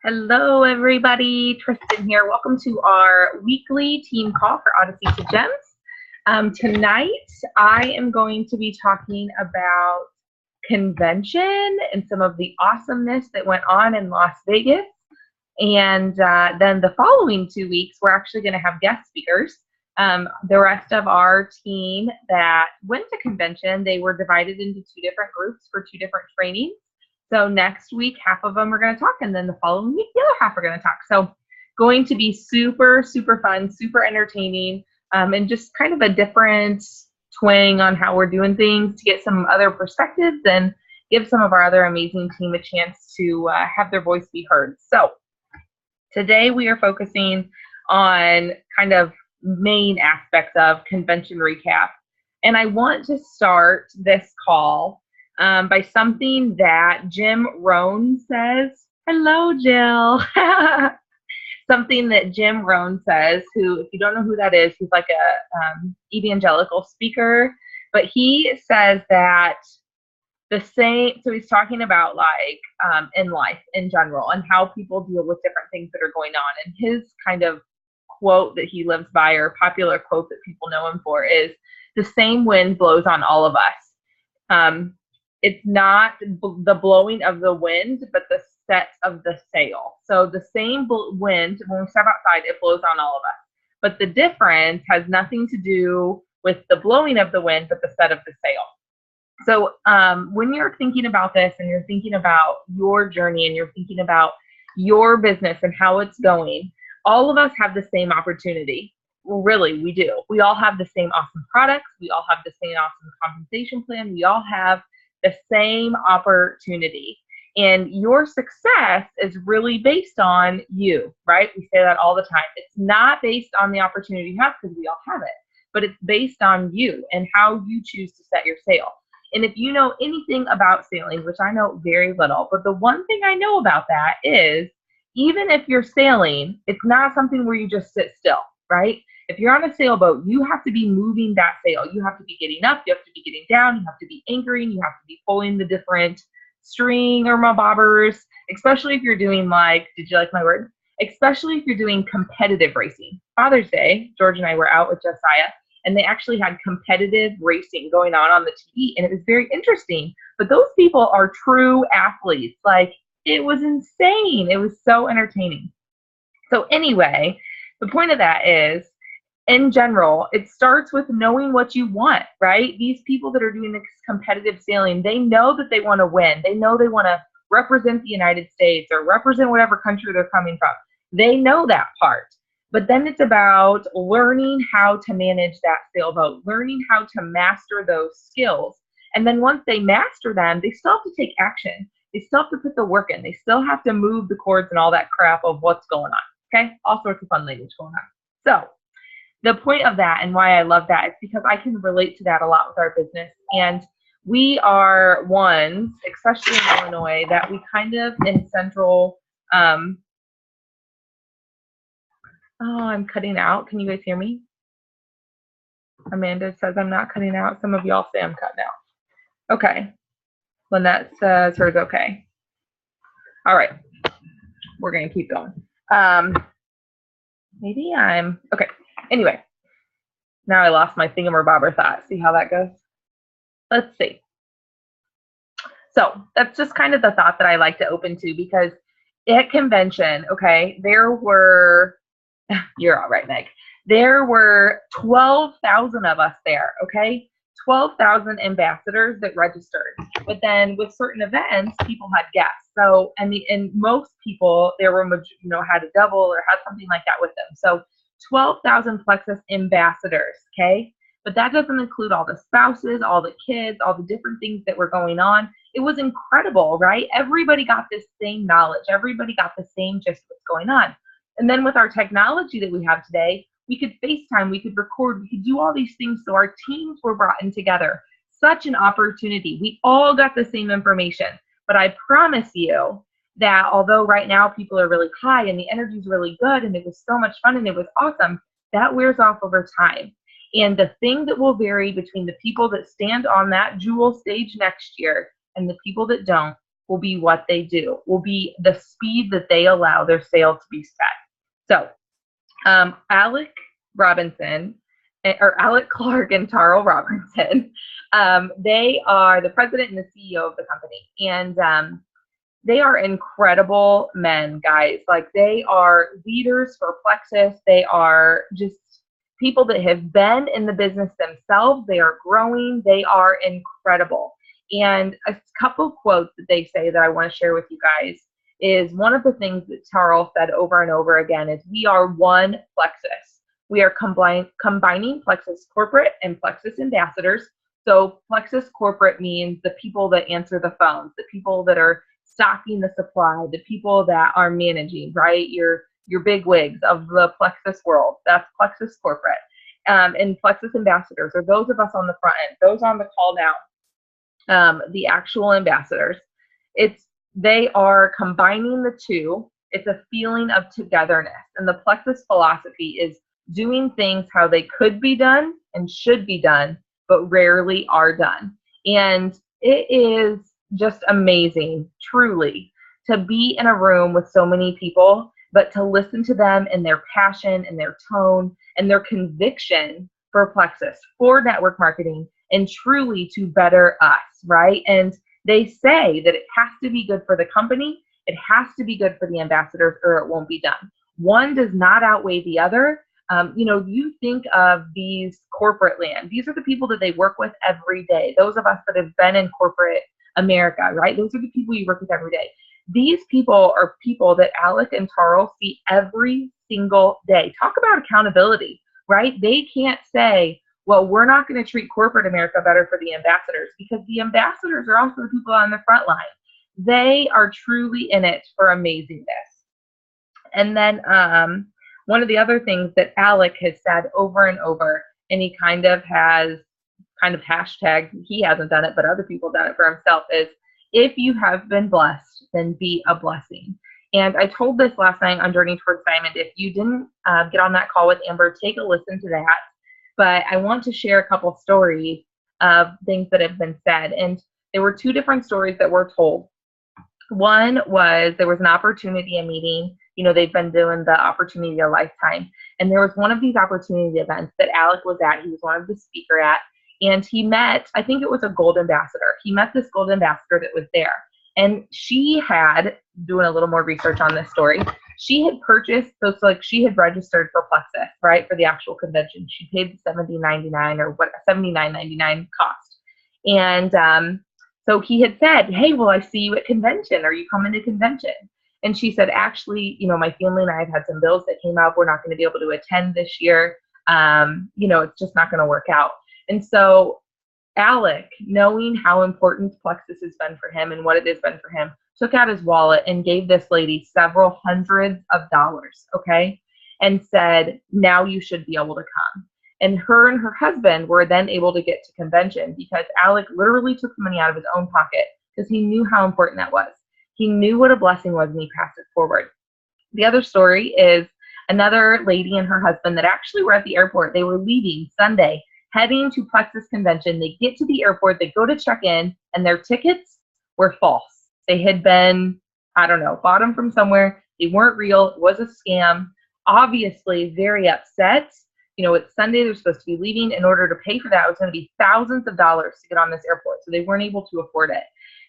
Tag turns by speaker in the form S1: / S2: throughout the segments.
S1: Hello, everybody. Tristan here. Welcome to our weekly team call for Odyssey to Gems. Tonight, I am going to be talking about convention and some of the awesomeness that went on in Las Vegas. And then the following 2 weeks, we're actually going to have guest speakers. The rest of our team that went to convention, they were divided into two different groups for two different trainings. So next week, half of them are going to talk, and then the following week, the other half are going to talk. So going to be super, super fun, super entertaining, and just kind of a different twang on how we're doing things to get some other perspectives and give some of our other amazing team a chance to have their voice be heard. So today we are focusing on kind of main aspects of convention recap. And I want to start this call by something that Jim Rohn says. Hello, Jill. Something that Jim Rohn says, who, if you don't know who that is, he's like a evangelical speaker. But he says that the same, so he's talking about like in life in general and how people deal with different things that are going on. And his kind of quote that he lives by, or popular quote that people know him for, is the same wind blows on all of us. It's not the blowing of the wind, but the set of the sail. So the same wind, when we step outside, it blows on all of us. But the difference has nothing to do with the blowing of the wind, but the set of the sail. So when you're thinking about this and you're thinking about your journey and you're thinking about your business and how it's going, all of us have the same opportunity. Well, really, we do. We all have the same awesome products. We all have the same awesome compensation plan. We all have the same opportunity. And your success is really based on you, right? We say that all the time. It's not based on the opportunity you have, because we all have it, but it's based on you and how you choose to set your sail. And if you know anything about sailing, which I know very little, but the one thing I know about that is, even if you're sailing, it's not something where you just sit still, right? If you're on a sailboat, you have to be moving that sail. You have to be getting up, you have to be getting down, you have to be anchoring, you have to be pulling the different string or bobbers, especially if you're doing like, did you like my word? Especially if you're doing competitive racing. Father's Day, George and I were out with Josiah, and they actually had competitive racing going on the TV, and it was very interesting. But those people are true athletes. Like, it was insane. It was so entertaining. So anyway, the point of that is, in general, it starts with knowing what you want, right? These people that are doing this competitive sailing, they know that they want to win. They know they want to represent the United States or represent whatever country they're coming from. They know that part. But then it's about learning how to manage that sailboat, learning how to master those skills. And then once they master them, they still have to take action. They still have to put the work in. They still have to move the cords and all that crap of what's going on. Okay? All sorts of fun language going on. So the point of that and why I love that is because I can relate to that a lot with our business. And we are ones, especially in Illinois, that we kind of in central, oh, I'm cutting out. Can you guys hear me? Amanda says I'm not cutting out. Some of y'all say I'm cutting out. Okay. Lynette says hers okay. All right. We're going to keep going. Maybe I'm, okay. Anyway, now I lost my thingamabobber thought. See how that goes? Let's see. So that's just kind of the thought that I like to open to, because at convention, okay, there were, you're all right, Meg. There were 12,000 of us there, okay? 12,000 ambassadors that registered. But then with certain events, people had guests. So, and most people, there were, had a double or had something like that with them. So 12,000 Plexus ambassadors, okay? But that doesn't include all the spouses, all the kids, all the different things that were going on. It was incredible, right? Everybody got this same knowledge. Everybody got the same gist of what's going on. And then with our technology that we have today, we could FaceTime, we could record, we could do all these things. So our teams were brought in together. Such an opportunity. We all got the same information. But I promise you that although right now people are really high and the energy is really good and it was so much fun and it was awesome, that wears off over time. And the thing that will vary between the people that stand on that jewel stage next year and the people that don't will be what they do, will be the speed that they allow their sale to be set. So Alec Robinson, or Alec Clark and Taro Robinson, they are the president and the CEO of the company. And they are incredible men, guys. Like, they are leaders for Plexus. They are just people that have been in the business themselves. They are growing. They are incredible. And a couple quotes that they say that I want to share with you guys is, one of the things that Taro said over and over again is, we are one Plexus. We are combining Plexus corporate and Plexus ambassadors. So Plexus corporate means the people that answer the phones, the people that are stocking the supply, the people that are managing, right? Your big wigs of the Plexus world. That's Plexus corporate. And Plexus ambassadors are those of us on the front end, those on the call now, the actual ambassadors. They are combining the two. It's a feeling of togetherness. And the Plexus philosophy is doing things how they could be done and should be done, but rarely are done. And it is just amazing, truly, to be in a room with so many people, but to listen to them and their passion and their tone and their conviction for Plexus, for network marketing, and truly to better us, right? And they say that it has to be good for the company, it has to be good for the ambassadors, or it won't be done. One does not outweigh the other. You think of these corporate land. These are the people that they work with every day. Those of us that have been in corporate America, right? Those are the people you work with every day. These people are people that Alec and Taro see every single day. Talk about accountability, right? They can't say, well, we're not going to treat corporate America better for the ambassadors, because the ambassadors are also the people on the front line. They are truly in it for amazingness. And then one of the other things that Alec has said over and over, and he kind of hashtag, he hasn't done it, but other people done it for himself, is, if you have been blessed, then be a blessing. And I told this last night on Journey Towards Diamond. If you didn't get on that call with Amber, take a listen to that. But I want to share a couple stories of things that have been said. And there were two different stories that were told. One was, there was an opportunity, a meeting. They've been doing the Opportunity a Lifetime. And there was one of these opportunity events that Alec was at. He was one of the speaker at. And he met, I think it was a gold ambassador. He met this gold ambassador that was there. And she had, doing a little more research on this story, she had purchased, she had registered for Plexus, right, for the actual convention. She paid the $79.99 or what, $79.99 cost. And so he had said, hey, will I see you at convention? Are you coming to convention? And she said, actually, my family and I have had some bills that came up. We're not going to be able to attend this year. It's just not going to work out. And so Alec, knowing how important Plexus has been for him and what it has been for him, took out his wallet and gave this lady several hundreds of dollars, okay, and said, now you should be able to come. And her husband were then able to get to convention because Alec literally took the money out of his own pocket because he knew how important that was. He knew what a blessing was, and he passed it forward. The other story is another lady and her husband that actually were at the airport. They were leaving Sunday, heading to Plexus convention. They get to the airport, they go to check in, and their tickets were false. They had been, bought them from somewhere. They weren't real. It was a scam. Obviously very upset. It's Sunday. They're supposed to be leaving. In order to pay for that, it was going to be thousands of dollars to get on this airport. So they weren't able to afford it.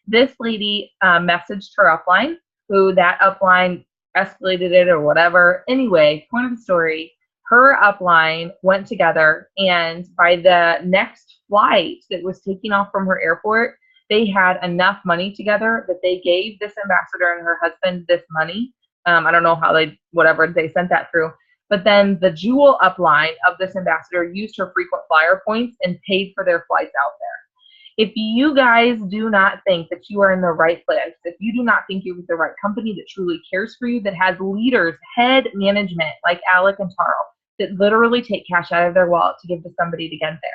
S1: This lady messaged her upline, who that upline escalated it or whatever. Anyway, point of the story, her upline went together, and by the next flight that was taking off from her airport, they had enough money together that they gave this ambassador and her husband this money. I don't know how they sent that through. But then the Jewel upline of this ambassador used her frequent flyer points and paid for their flights out there. If you guys do not think that you are in the right place, if you do not think you're with the right company that truly cares for you, that has leaders, head management like Alec and Taro, that literally take cash out of their wallet to give to somebody to get there.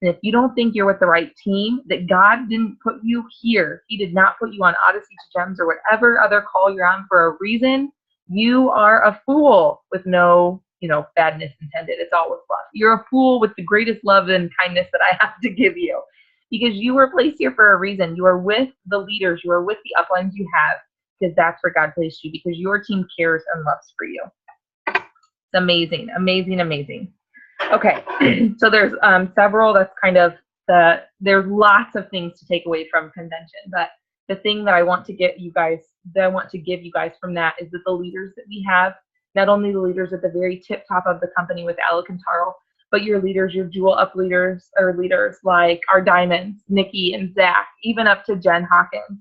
S1: And if you don't think you're with the right team, that God didn't put you here, He did not put you on Odyssey to Gems or whatever other call you're on for a reason, you are a fool with no, badness intended. It's all with love. You're a fool with the greatest love and kindness that I have to give you. because you were placed here for a reason. You are with the leaders. You are with the uplines you have because that's where God placed you, because your team cares and loves for you. It's amazing, amazing, amazing. Okay, so there's several, that's kind of there's lots of things to take away from convention, but the thing that I want to give you guys from that is that the leaders that we have, not only the leaders at the very tip top of the company with Alec and Tarl, but your leaders, your jewel up leaders, or leaders like our diamonds, Nikki and Zach, even up to Jen Hawkins,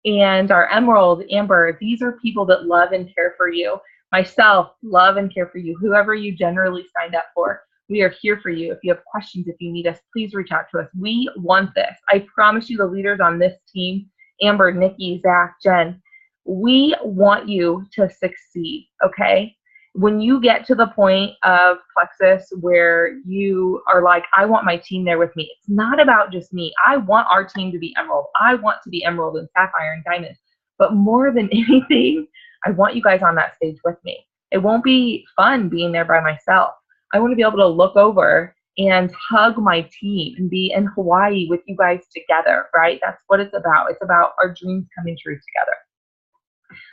S1: and our emerald, Amber. These are people that love and care for you. Myself, love and care for you. Whoever you generally signed up for, we are here for you. If you have questions, if you need us, please reach out to us. We want this. I promise you, the leaders on this team, Amber, Nikki, Zach, Jen, we want you to succeed, okay? When you get to the point of Plexus where you are like, I want my team there with me, it's not about just me. I want our team to be emerald. I want to be emerald and sapphire and diamond. But more than anything, I want you guys on that stage with me. It won't be fun being there by myself. I want to be able to look over and hug my team and be in Hawaii with you guys together, right? That's what it's about. It's about our dreams coming true together.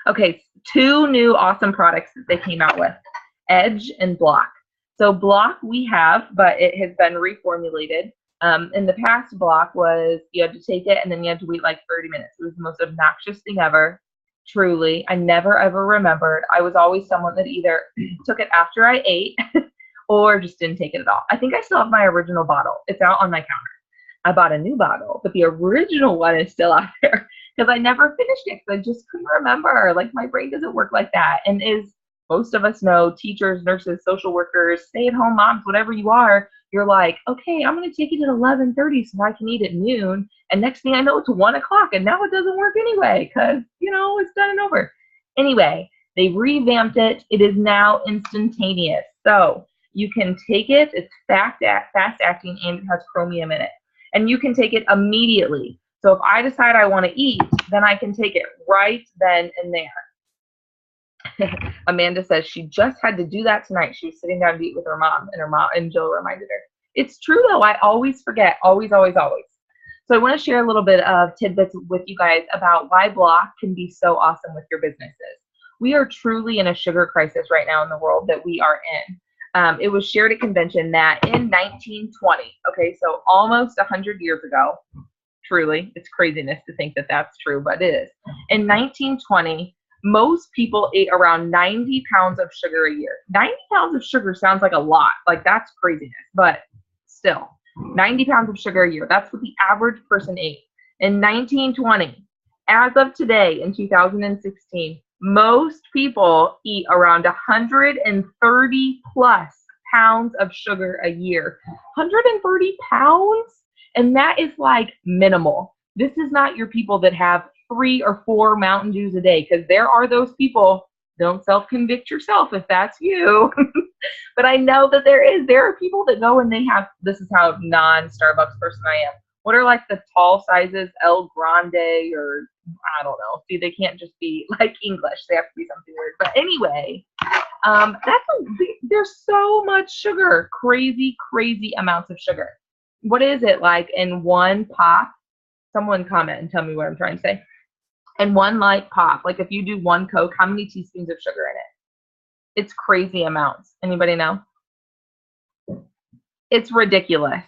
S1: Okay, 2 new awesome products that they came out with, Edge and Block. So Block we have, but it has been reformulated. In the past, Block was you had to take it and then you had to wait like 30 minutes. It was the most obnoxious thing ever. Truly, I never ever remembered. I was always someone that either took it after I ate or just didn't take it at all. I think I still have my original bottle. It's out on my counter. I bought a new bottle, but the original one is still out there because I never finished it because I just couldn't remember. Like, my brain doesn't work like that. And as most of us know, teachers, nurses, social workers, stay-at-home moms, whatever you are, you're like, okay, I'm going to take it at 11:30 so I can eat at noon. And next thing I know, it's 1 o'clock, and now it doesn't work anyway because, you know, it's done and over. Anyway, they revamped it. It is now instantaneous. So you can take it. It's fast-acting, and it has chromium in it. And you can take it immediately. So if I decide I want to eat, then I can take it right then and there. Amanda says she just had to do that tonight. She was sitting down to eat with her mom, and Jill reminded her. It's true though. I always forget. Always, always, always. So I want to share a little bit of tidbits with you guys about why Block can be so awesome with your businesses. We are truly in a sugar crisis right now in the world that we are in. It was shared at convention that in 1920, okay, so almost 100 years ago, truly, it's craziness to think that that's true, but it is. In 1920, most people ate around 90 pounds of sugar a year. 90 pounds of sugar sounds like a lot, like that's craziness, but still, 90 pounds of sugar a year, that's what the average person ate. In 1920, as of today, in 2016, most people eat around 130 plus pounds of sugar a year. 130 pounds? And that is like minimal. This is not your people that have 3 or 4 Mountain Dews a day, because there are those people. Don't self-convict yourself if that's you. But I know that there are people that go and they have, this is how non-Starbucks person I am. What are like the tall sizes, El Grande, or I don't know. See, they can't just be like English. They have to be something weird. But anyway, there's so much sugar, crazy, crazy amounts of sugar. What is it like in one pop? Someone comment and tell me what I'm trying to say. In one like pop, like if you do 1 Coke, how many teaspoons of sugar in it? It's crazy amounts. Anybody know? It's ridiculous.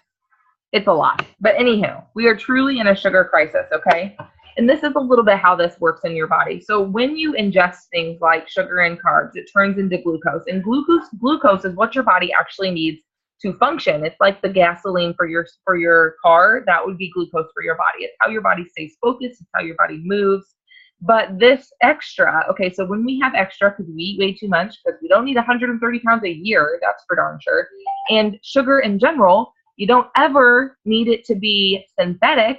S1: It's a lot. But anywho, we are truly in a sugar crisis, okay? And this is a little bit how this works in your body. So when you ingest things like sugar and carbs, it turns into glucose. And glucose is what your body actually needs to function. It's like the gasoline for your car. That would be glucose for your body. It's how your body stays focused. It's how your body moves. But this extra, okay, so when we have extra, because we eat way too much, because we don't need 130 pounds a year, that's for darn sure. And sugar in general, you don't ever need it to be synthetic,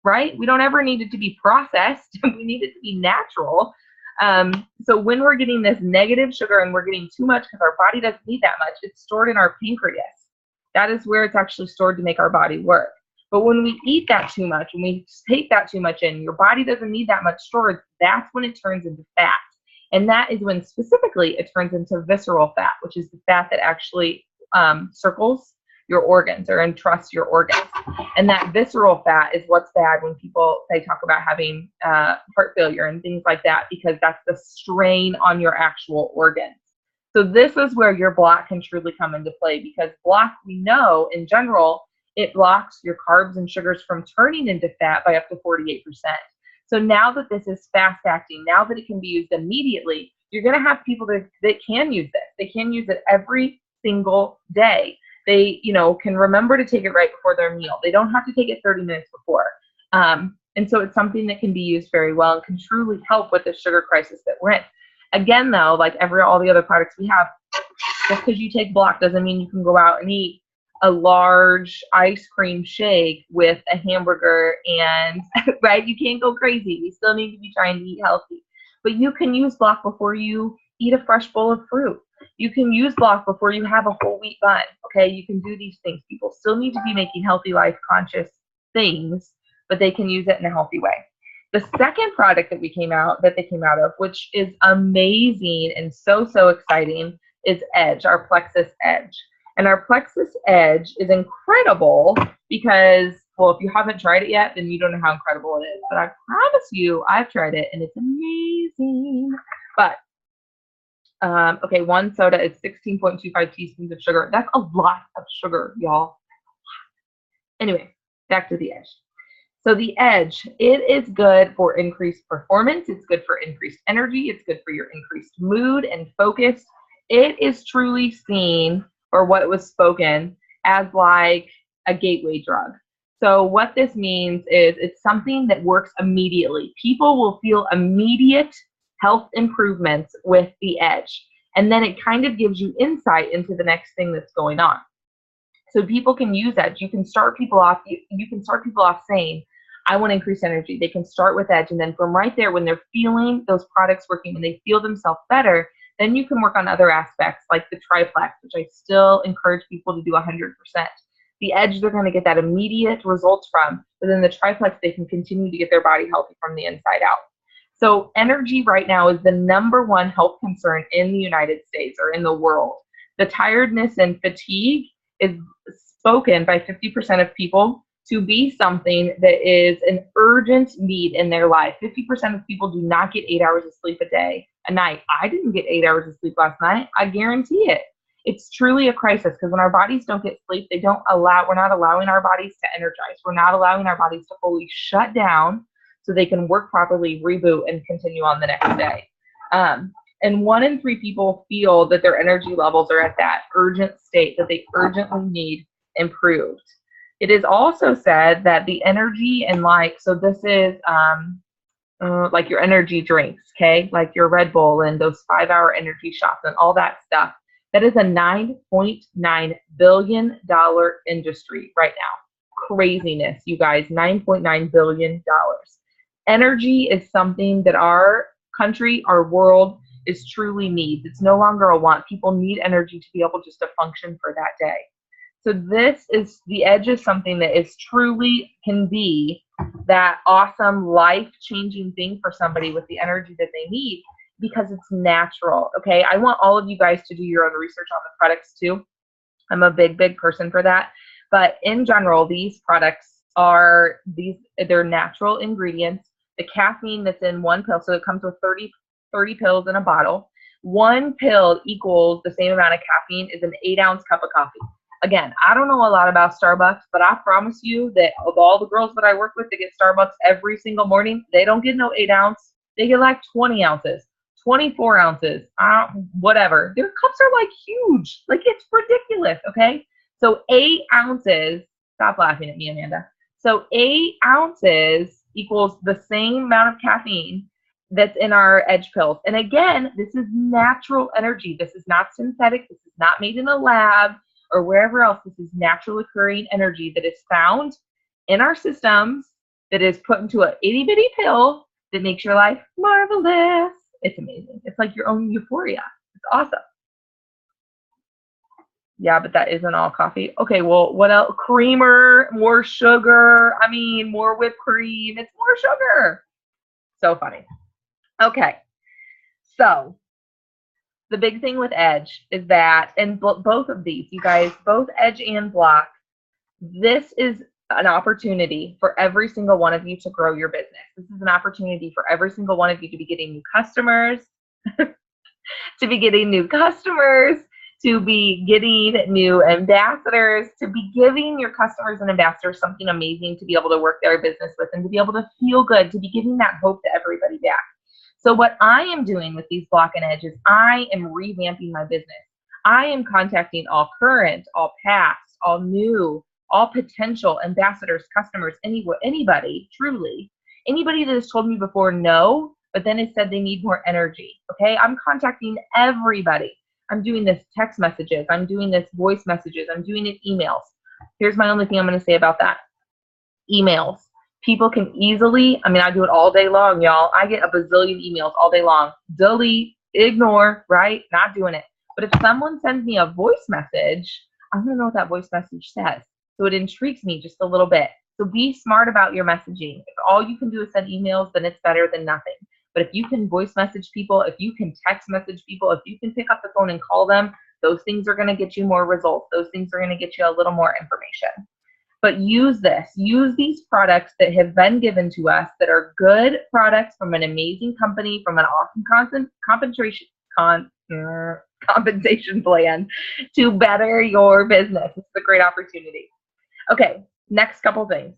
S1: right? We don't ever need it to be processed. We need it to be natural. So when we're getting this negative sugar and we're getting too much because our body doesn't need that much, it's stored in our pancreas. That is where it's actually stored to make our body work. But when we eat that too much, when we take that too much in, your body doesn't need that much storage. That's when it turns into fat. And that is when specifically it turns into visceral fat, which is the fat that actually circles your organs or entrust your organs. And that visceral fat is what's bad when people, they talk about having heart failure and things like that, because that's the strain on your actual organs. So this is where your block can truly come into play, because block, we know in general, it blocks your carbs and sugars from turning into fat by up to 48%. So now that this is fast acting, now that it can be used immediately, you're going to have people that can use this. They can use it every single day. They, can remember to take it right before their meal. They don't have to take it 30 minutes before. And so it's something that can be used very well and can truly help with the sugar crisis that we're in. Again, though, like all the other products we have, just because you take block doesn't mean you can go out and eat a large ice cream shake with a hamburger and, right? You can't go crazy. We still need to be trying to eat healthy. But you can use block before you eat a fresh bowl of fruit. You can use block before you have a whole wheat bun, okay? You can do these things. People still need to be making healthy, life-conscious things, but they can use it in a healthy way. The second product that they came out of, which is amazing and so exciting, is Edge, our Plexus Edge. And our Plexus Edge is incredible because, well, if you haven't tried it yet, then you don't know how incredible it is. But I promise you, I've tried it and it's amazing. But, okay, one soda is 16.25 teaspoons of sugar. That's a lot of sugar, y'all. Anyway, back to the Edge. So the Edge, it is good for increased performance. It's good for increased energy. It's good for your increased mood and focus. It is truly seen, or what it was spoken, as like a gateway drug. So what this means is it's something that works immediately. People will feel immediate health improvements with the Edge. And then it kind of gives you insight into the next thing that's going on. So people can use Edge. You can start people off saying, I want to increase energy. They can start with Edge, and then from right there, when they're feeling those products working, when they feel themselves better, then you can work on other aspects like the triplex, which I still encourage people to do 100%. The Edge, they're going to get that immediate results from, but then the triplex, they can continue to get their body healthy from the inside out. So energy right now is the #1 health concern in the United States or in the world. The tiredness and fatigue is spoken by 50% of people to be something that is an urgent need in their life. 50% of people do not get 8 hours of sleep a night. I didn't get 8 hours of sleep last night. I guarantee it. It's truly a crisis, because when our bodies don't get sleep, we're not allowing our bodies to energize. We're not allowing our bodies to fully shut down so they can work properly, reboot, and continue on the next day. And 1 in 3 people feel that their energy levels are at that urgent state, that they urgently need improved. It is also said that the energy and so this is like your energy drinks, okay? Like your Red Bull and those 5-hour energy shots and all that stuff. That is a $9.9 billion industry right now. Craziness, you guys, $9.9 billion. Energy is something that our country, our world, is truly needs. It's no longer a want. People need energy to be able just to function for that day. So the Edge is something that is truly can be that awesome life-changing thing for somebody with the energy that they need, because it's natural. Okay, I want all of you guys to do your own research on the products too. I'm a big person for that. But in general, these products they're natural ingredients. The caffeine that's in one pill, so it comes with 30 pills in a bottle. One pill equals the same amount of caffeine as an 8-ounce cup of coffee. Again, I don't know a lot about Starbucks, but I promise you that of all the girls that I work with that get Starbucks every single morning, they don't get no 8-ounce. They get like 20 ounces, 24 ounces, whatever. Their cups are like huge. Like, it's ridiculous, okay? So 8 ounces, stop laughing at me, Amanda. So 8 ounces equals the same amount of caffeine that's in our Edge pills. And again, this is natural energy. This is not synthetic. This is not made in a lab or wherever else. This is natural occurring energy that is found in our systems, that is put into an itty bitty pill that makes your life marvelous. It's amazing. It's like your own euphoria. It's awesome. Yeah, but that isn't all coffee. Okay, well, what else? Creamer, more sugar. I mean, more whipped cream. It's more sugar. So funny. Okay, so the big thing with Edge is that, and both of these, you guys, both Edge and Block, this is an opportunity for every single one of you to grow your business. This is an opportunity for every single one of you to be getting new customers, to be getting new customers, to be getting new ambassadors, to be giving your customers and ambassadors something amazing to be able to work their business with and to be able to feel good, to be giving that hope to everybody back. So what I am doing with these Block and Edge is I am revamping my business. I am contacting all current, all past, all new, all potential ambassadors, customers, anybody, truly. Anybody that has told me before no, but then has said they need more energy, okay? I'm contacting everybody. I'm doing this text messages. I'm doing this voice messages. I'm doing it emails. Here's my only thing I'm going to say about that. Emails. People can easily, I mean, I do it all day long, y'all. I get a bazillion emails all day long. Delete, ignore, right? Not doing it. But if someone sends me a voice message, I'm going to know what that voice message says. So it intrigues me just a little bit. So be smart about your messaging. If all you can do is send emails, then it's better than nothing. But if you can voice message people, if you can text message people, if you can pick up the phone and call them, those things are going to get you more results. Those things are going to get you a little more information. But use this. Use these products that have been given to us that are good products from an amazing company, from an awesome compensation plan to better your business. It's a great opportunity. Okay, next couple things.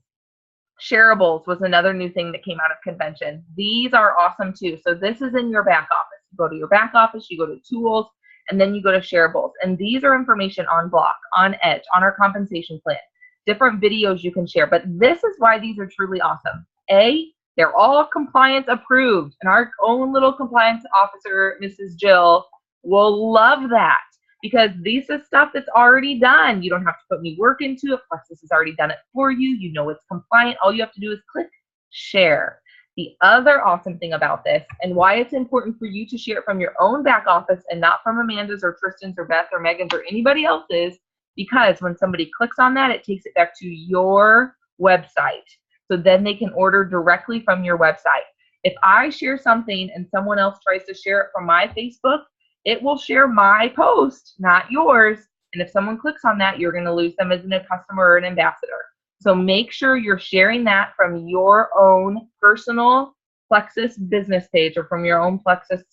S1: Shareables was another new thing that came out of convention. These are awesome too. So this is in your back office. You go to your back office, you go to tools, and then you go to shareables. And these are information on Block, on Edge, on our compensation plan, different videos you can share. But this is why these are truly awesome. A, they're all compliance approved. And our own little compliance officer, Mrs. Jill, will love that. Because this is stuff that's already done. You don't have to put any work into it. Plexus has already done it for you. You know it's compliant. All you have to do is click share. The other awesome thing about this and why it's important for you to share it from your own back office and not from Amanda's or Tristan's or Beth or Megan's or anybody else's, because when somebody clicks on that, it takes it back to your website. So then they can order directly from your website. If I share something and someone else tries to share it from my Facebook, it will share my post, not yours. And if someone clicks on that, you're going to lose them as a customer or an ambassador. So make sure you're sharing that from your own personal Plexus business page or from your own Plexus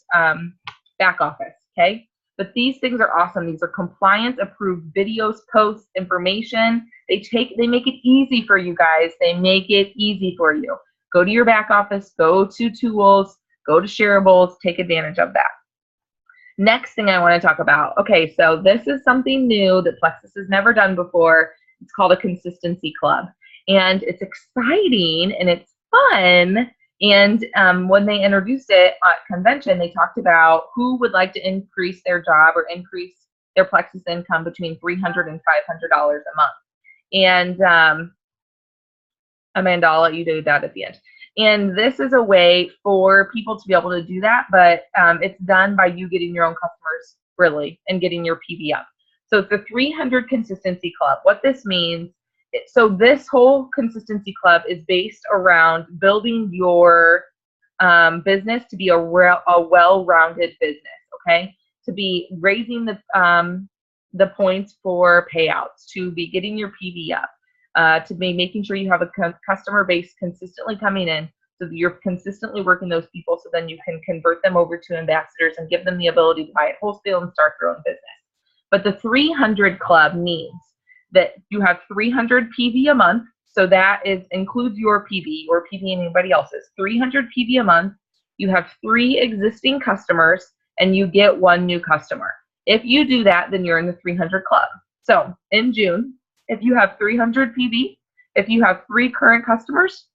S1: back office, okay? But these things are awesome. These are compliance approved videos, posts, information. They make it easy for you guys. They make it easy for you. Go to your back office, go to tools, go to shareables, take advantage of that. Next thing I want to talk about. Okay, so this is something new that Plexus has never done before. It's called a consistency club. And it's exciting and it's fun. And when they introduced it at convention, they talked about who would like to increase their job or increase their Plexus income between $300 and $500 a month. And Amanda, I'll let you do that at the end. And this is a way for people to be able to do that, but it's done by you getting your own customers, really, and getting your PV up. So it's the 300 Consistency Club. What this means, so this whole Consistency Club is based around building your business to be a well-rounded business, okay? To be raising the points for payouts, to be getting your PV up. To be making sure you have a customer base consistently coming in so that you're consistently working those people so then you can convert them over to ambassadors and give them the ability to buy at wholesale and start their own business. But the 300 Club means that you have 300 PV a month. So that includes your PV and anybody else's. 300 PV a month. You have 3 existing customers and you get 1 new customer. If you do that, then you're in the 300 Club. So in June, if you have 300 PV, if you have 3 current customers,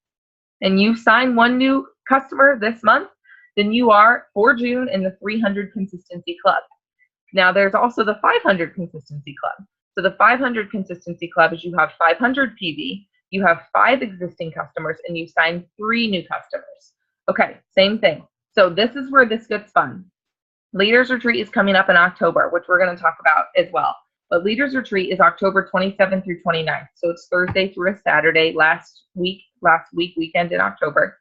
S1: and you sign 1 new customer this month, then you are, for June, in the 300 Consistency Club. Now, there's also the 500 Consistency Club. So the 500 Consistency Club is you have 500 PV, you have 5 existing customers, and you sign 3 new customers. Okay, same thing. So this is where this gets fun. Leaders Retreat is coming up in October, which we're going to talk about as well. But Leaders Retreat is October 27th through 29th. So it's Thursday through a Saturday, last weekend in October.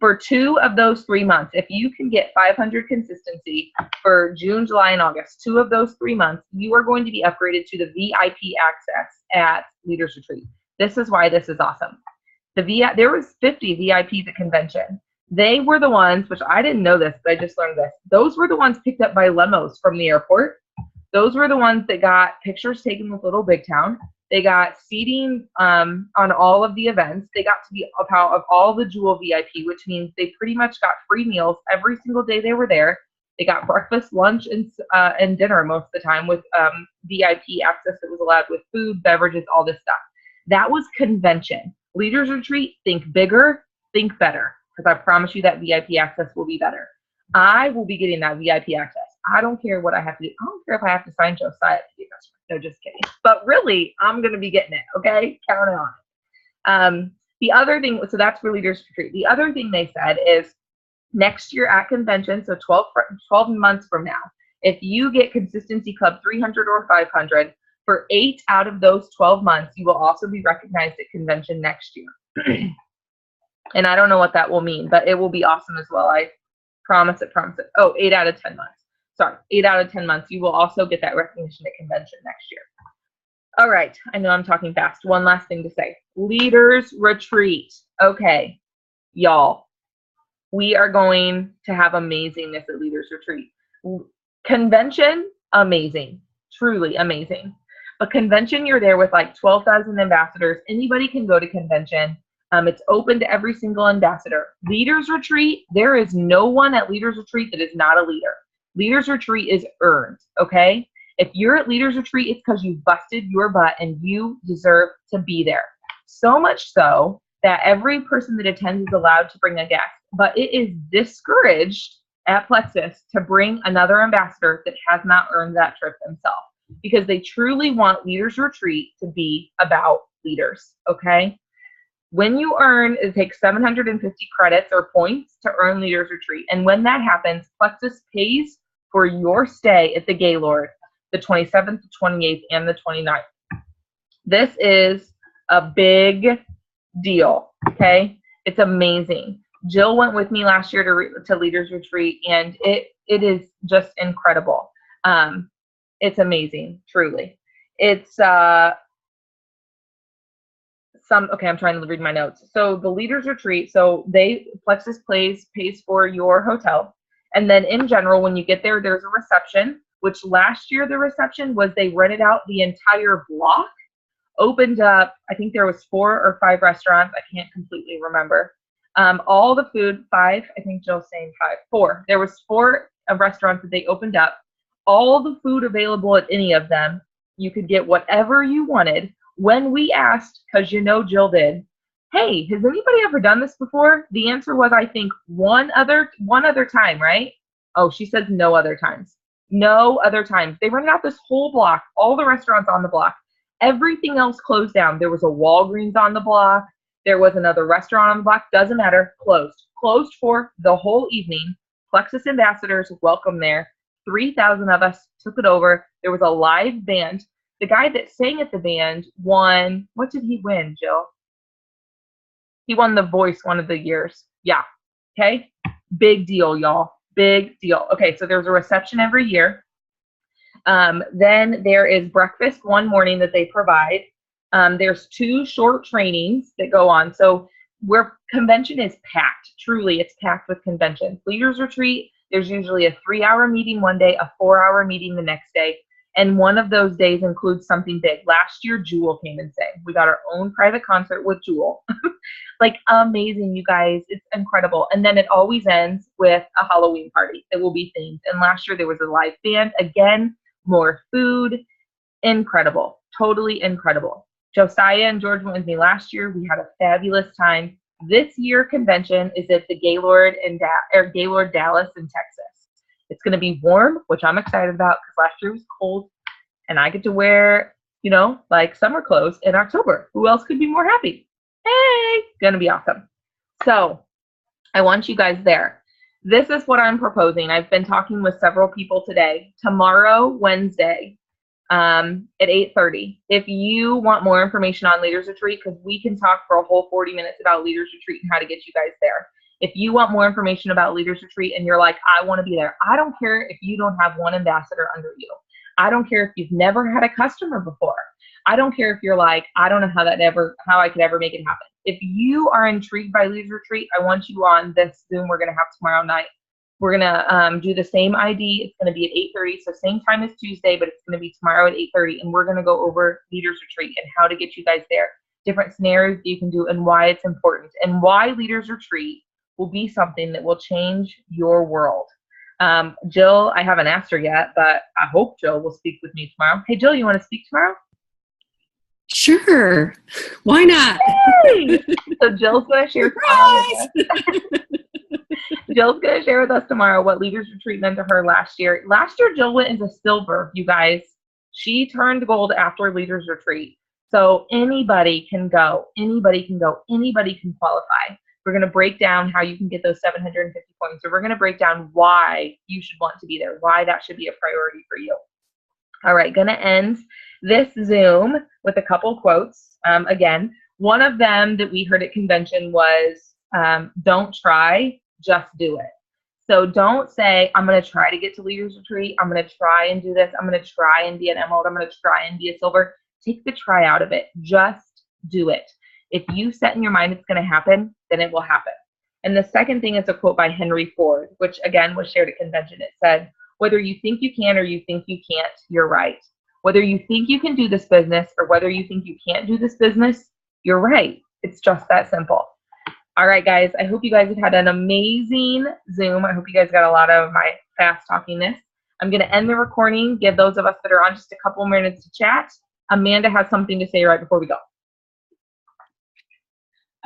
S1: For 2 of those 3 months, if you can get 500 consistency for June, July, and August, 2 of those 3 months, you are going to be upgraded to the VIP access at Leaders Retreat. This is why this is awesome. There was 50 VIPs at convention. They were the ones, which I didn't know this, but I just learned this. Those were the ones picked up by limos from the airport. Those were the ones that got pictures taken with Little Big Town. They got seating on all of the events. They got to be a part of all the Jewel VIP, which means they pretty much got free meals every single day they were there. They got breakfast, lunch, and dinner most of the time with VIP access that was allowed with food, beverages, all this stuff. That was convention. Leaders Retreat, think bigger, think better, because I promise you that VIP access will be better. I will be getting that VIP access. I don't care what I have to do. I don't care if I have to sign Josiah to be a customer. No, just kidding. But really, I'm going to be getting it, okay? Count it on. The other thing, so that's for Leaders Retreat. The other thing they said is next year at convention, so 12 months from now, if you get Consistency Club 300 or 500, for 8 out of those 12 months, you will also be recognized at convention next year. And I don't know what that will mean, but it will be awesome as well. I promise it. Oh, 8 out of 10 months. Sorry, 8 out of 10 months. You will also get that recognition at convention next year. All right, I know I'm talking fast. One last thing to say. Leaders Retreat. Okay, y'all, we are going to have amazingness at Leaders Retreat. Convention, amazing, truly amazing. But convention, you're there with like 12,000 ambassadors. Anybody can go to convention. It's open to every single ambassador. Leaders Retreat, there is no one at Leaders Retreat that is not a leader. Leaders Retreat is earned, okay? If you're at Leaders Retreat, it's because you busted your butt and you deserve to be there. So much so that every person that attends is allowed to bring a guest, but it is discouraged at Plexus to bring another ambassador that has not earned that trip themselves, because they truly want Leaders Retreat to be about leaders, okay? When you earn, it takes 750 credits or points to earn Leaders Retreat. And when that happens, Plexus pays for your stay at the Gaylord, the 27th, the 28th, and the 29th. This is a big deal, okay? It's amazing. Jill went with me last year to Leaders Retreat, and it is just incredible. It's amazing, truly. It's okay, I'm trying to read my notes. So the Leaders Retreat, so Plexus pays for your hotel. And then in general, when you get there, there's a reception, which last year the reception was they rented out the entire block, opened up, I think there was 4 or 5 restaurants. I can't completely remember. All the food, 5, I think Jill's saying 5, 4. There was 4 restaurants that they opened up. All the food available at any of them, you could get whatever you wanted. When we asked, because you know Jill did, hey, has anybody ever done this before? The answer was, I think, one other time, right? Oh, she says no other times. No other times. They rented out this whole block, all the restaurants on the block. Everything else closed down. There was a Walgreens on the block. There was another restaurant on the block. Doesn't matter. Closed. Closed for the whole evening. Plexus ambassadors, welcome there. 3,000 of us took it over. There was a live band. The guy that sang at the band won, what did he win, Jill? He won The Voice one of the years. Yeah. Okay. Big deal, y'all. Big deal. Okay. So there's a reception every year. Then there is breakfast one morning that they provide. There's 2 short trainings that go on. So where convention is packed, truly it's packed with convention. Leaders Retreat, there's usually a 3-hour meeting one day, a 4-hour meeting the next day. And one of those days includes something big. Last year, Jewel came and sang. We got our own private concert with Jewel. Like, amazing, you guys. It's incredible. And then it always ends with a Halloween party that will be themed. And last year, there was a live band. Again, more food. Incredible. Totally incredible. Josiah and George went with me last year. We had a fabulous time. This year, convention is at the Gaylord Gaylord Dallas in Texas. It's going to be warm, which I'm excited about because last year was cold, and I get to wear, you know, like summer clothes in October. Who else could be more happy? Hey, going to be awesome. So I want you guys there. This is what I'm proposing. I've been talking with several people today. Tomorrow, Wednesday, at 8:30. If you want more information on Leaders Retreat, because we can talk for a whole 40 minutes about Leaders Retreat and how to get you guys there. If you want more information about Leaders Retreat and you're like, I want to be there, I don't care if you don't have one ambassador under you. I don't care if you've never had a customer before. I don't care if you're like, I don't know how I could ever make it happen. If you are intrigued by Leaders Retreat, I want you on this Zoom we're going to have tomorrow night. We're going to do the same ID. It's going to be at 8:30, so same time as Tuesday, but it's going to be tomorrow at 8:30, and we're going to go over Leaders Retreat and how to get you guys there, different scenarios that you can do, and why it's important, and why Leaders Retreat will be something that will change your world. Jill, I haven't asked her yet, but I hope Jill will speak with me tomorrow. Hey, Jill, you want to speak tomorrow?
S2: Sure. Why not?
S1: Yay! So Jill's going to share Jill's going to share with us tomorrow what Leaders Retreat meant to her last year. Last year, Jill went into silver, you guys. She turned gold after Leaders Retreat. So anybody can go. Anybody can go. Anybody can qualify. We're going to break down how you can get those 750 points. So we're going to break down why you should want to be there, why that should be a priority for you. All right, going to end this Zoom with a couple quotes. Again, one of them that we heard at convention was, don't try, just do it. So don't say, I'm going to try to get to Leaders Retreat. I'm going to try and do this. I'm going to try and be an emerald. I'm going to try and be a silver. Take the try out of it. Just do it. If you set in your mind it's going to happen, then it will happen. And the second thing is a quote by Henry Ford, which again was shared at convention. It said, whether you think you can or you think you can't, you're right. Whether you think you can do this business or whether you think you can't do this business, you're right. It's just that simple. All right, guys, I hope you guys have had an amazing Zoom. I hope you guys got a lot of my fast talkingness. I'm going to end the recording, give those of us that are on just a couple minutes to chat. Amanda has something to say right before we go.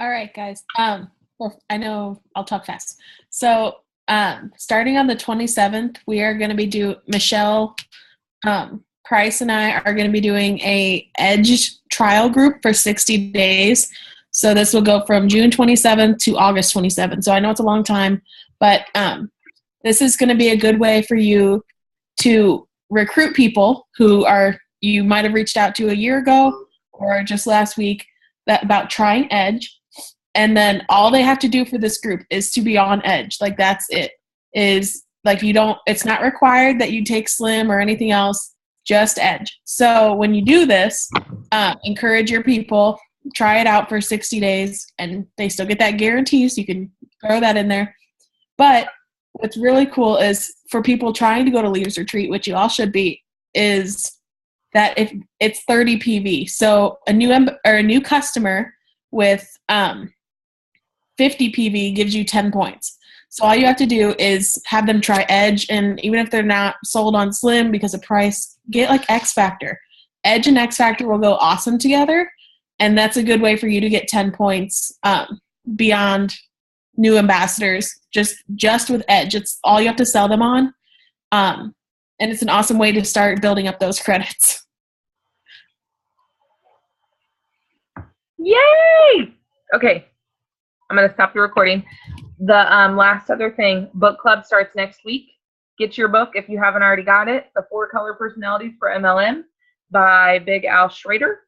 S3: All right, guys. Well, I know I'll talk fast. So starting on the 27th, we are going to be Michelle Price and I are going to be doing a Edge trial group for 60 days. So this will go from June 27th to August 27th. So I know it's a long time, but this is going to be a good way for you to recruit people who you might have reached out to a year ago or just last week about trying Edge. And then all they have to do for this group is to be on Edge. Like that's it. Is like it's not required that you take Slim or anything else, just Edge. So when you do this, encourage your people, try it out for 60 days, and they still get that guarantee, so you can throw that in there. But what's really cool is for people trying to go to Leaders Retreat, which you all should be, is that if it's 30 PV. So a new customer with 50 PV gives you 10 points. So all you have to do is have them try Edge, and even if they're not sold on Slim because of price, get like X Factor. Edge and X Factor will go awesome together, and that's a good way for you to get 10 points beyond new ambassadors just with Edge. It's all you have to sell them on, and it's an awesome way to start building up those credits.
S1: Yay! Okay. I'm going to stop the recording. The last other thing, book club starts next week. Get your book if you haven't already got it, The 4 Color Personalities for MLM by Big Al Schrader.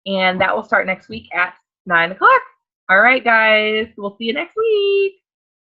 S1: And that will start next week at 9 o'clock. All right, guys. We'll see you next week.